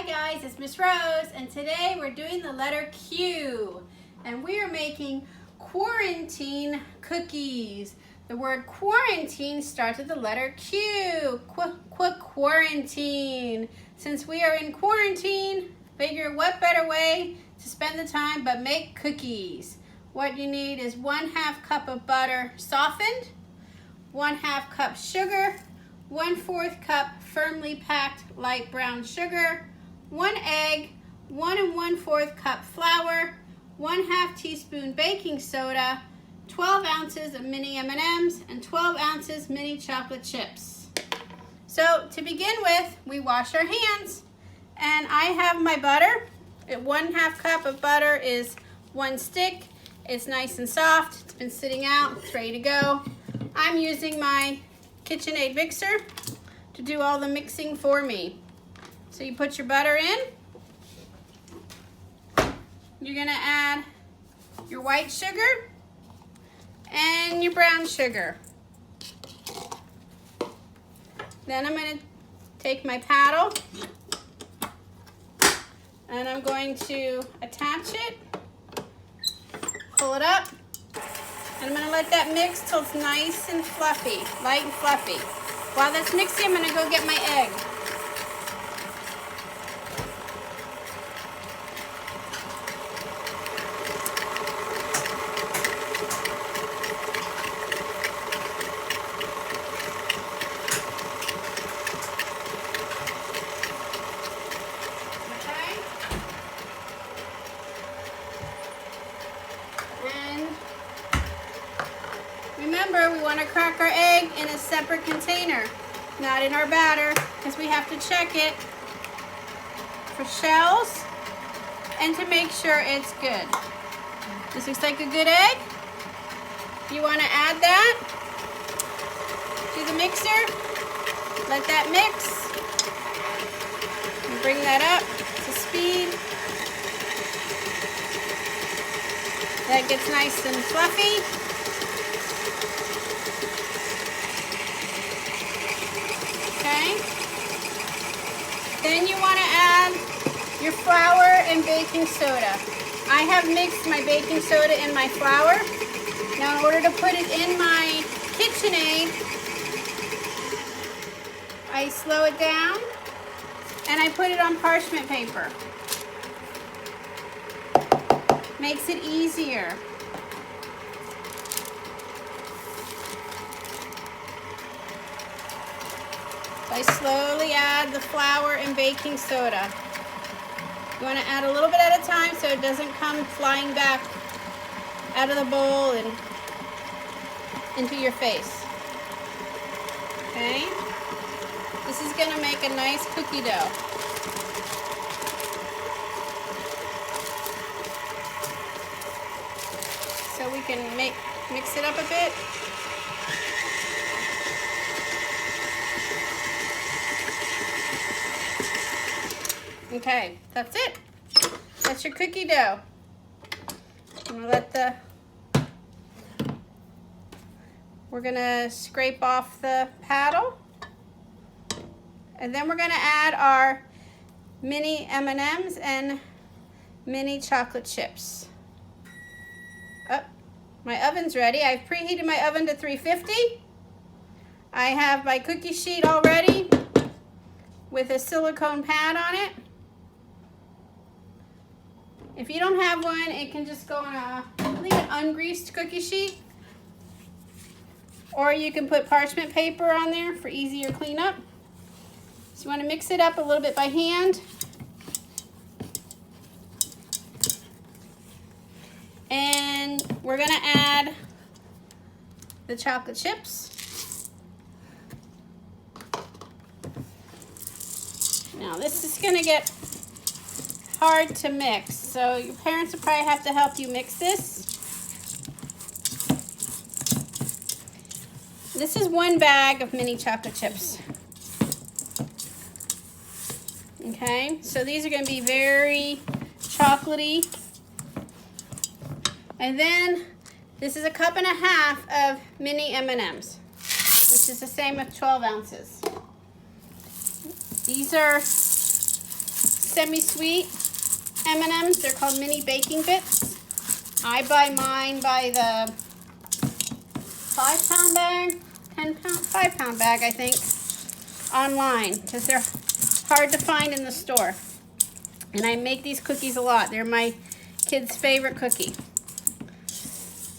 Hi guys, it's Miss Rose, and today we're doing the letter Q, and we are making quarantine cookies. The word quarantine starts with the letter Q. Quarantine. Since we are in quarantine, figure what better way to spend the time but make cookies. What you need is 1/2 cup of butter softened, 1/2 cup sugar, 1/4 cup firmly packed light brown sugar, 1 egg, 1 1/4 cup flour, 1/2 teaspoon baking soda, 12 ounces of mini M&Ms, and 12 ounces mini chocolate chips. So to begin with, we wash our hands, and I have my butter. 1/2 cup of butter is 1 stick. It's nice and soft. It's been sitting out. It's ready to go. I'm using my KitchenAid mixer to do all the mixing for me. So you put your butter in. You're gonna add your white sugar and your brown sugar. Then I'm gonna take my paddle and I'm going to attach it, pull it up, and I'm gonna let that mix till it's nice and fluffy, light and fluffy. While that's mixing, I'm gonna go get my egg. Okay. And remember, we want to crack our egg in a separate container, not in our batter, because we have to check it for shells and to make sure it's good. This looks like a good egg. You want to add that to the mixer. Let that mix. And bring that up to speed. That gets nice and fluffy. Okay. Then you want to add your flour and baking soda. I have mixed my baking soda and my flour. Now in order to put it in my KitchenAid, I slow it down and I put it on parchment paper. Makes it easier. I slowly add the flour and baking soda. You want to add a little bit at a time so it doesn't come flying back out of the bowl and into your face. Okay? This is going to make a nice cookie dough. So we can mix it up a bit. Okay, that's it. That's your cookie dough. We're gonna scrape off the paddle, and then we're gonna add our mini M&Ms and mini chocolate chips. Oh, my oven's ready. I've preheated my oven to 350. I have my cookie sheet all ready with a silicone pad on it. If you don't have one, it can just go on an ungreased cookie sheet. Or you can put parchment paper on there for easier cleanup. So you want to mix it up a little bit by hand. And we're going to add the chocolate chips. Now this is going to get hard to mix, so your parents will probably have to help you mix this. This is 1 bag of mini chocolate chips. Okay, so these are going to be very chocolatey. And then this is 1.5 cups of mini M&Ms, which is the same with 12 ounces. These are semi-sweet M&Ms. They're called mini baking bits. I buy mine by the 5-pound bag, 10-pound, 5-pound bag, I think, online, because they're hard to find in the store. And I make these cookies a lot. They're my kids' favorite cookie.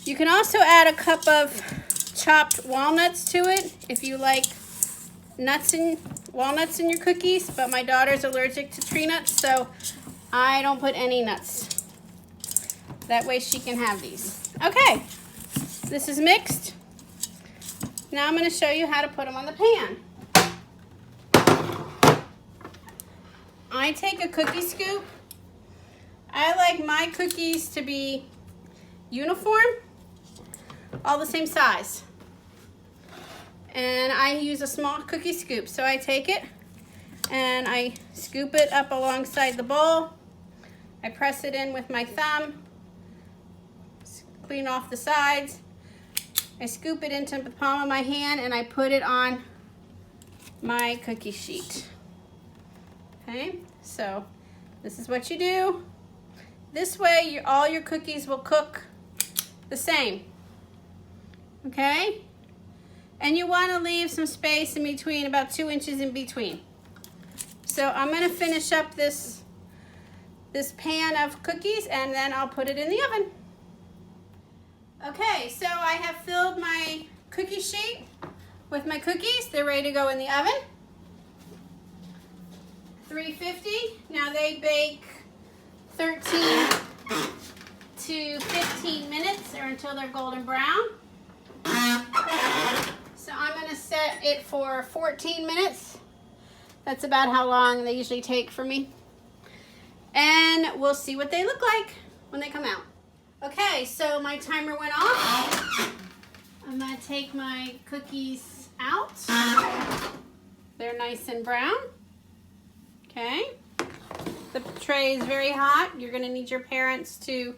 You can also add a cup of chopped walnuts to it if you like walnuts in your cookies, but my daughter's allergic to tree nuts, so I don't put any nuts. That way she can have these. Okay, this is mixed. Now I'm going to show you how to put them on the pan. I take a cookie scoop. I like my cookies to be uniform, all the same size. And I use a small cookie scoop. So I take it and I scoop it up alongside the bowl. I press it in with my thumb, clean off the sides. I scoop it into the palm of my hand and I put it on my cookie sheet. Okay, so this is what you do. This way all your cookies will cook the same. Okay? And you want to leave some space in between, about 2 inches in between. So I'm going to finish up this pan of cookies and then I'll put it in the oven. Okay, so I have filled my cookie sheet with my cookies. They're ready to go in the oven. 350. Now they bake 13 to 15 minutes or until they're golden brown. So I'm going to set it for 14 minutes. That's about how long they usually take for me. And we'll see what they look like when they come out. Okay, so my timer went off. I'm going to take my cookies out. They're nice and brown. Okay. The tray is very hot. You're going to need your parents to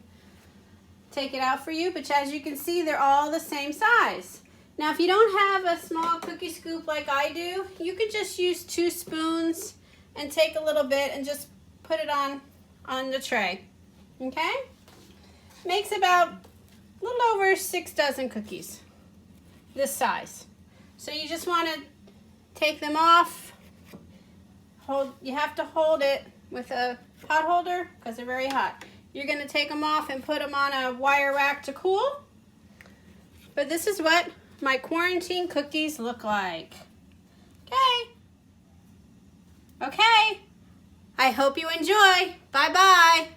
take it out for you. But as you can see, they're all the same size. Now, if you don't have a small cookie scoop like I do, you could just use 2 spoons and take a little bit and just put it on the tray. Okay? Makes about a little over 6 dozen cookies, this size. So you just want to take them off. You have to hold it with a hot holder because they're very hot. You're going to take them off and put them on a wire rack to cool. But this is what my quarantine cookies look like. Okay. Okay. I hope you enjoy. Bye-bye.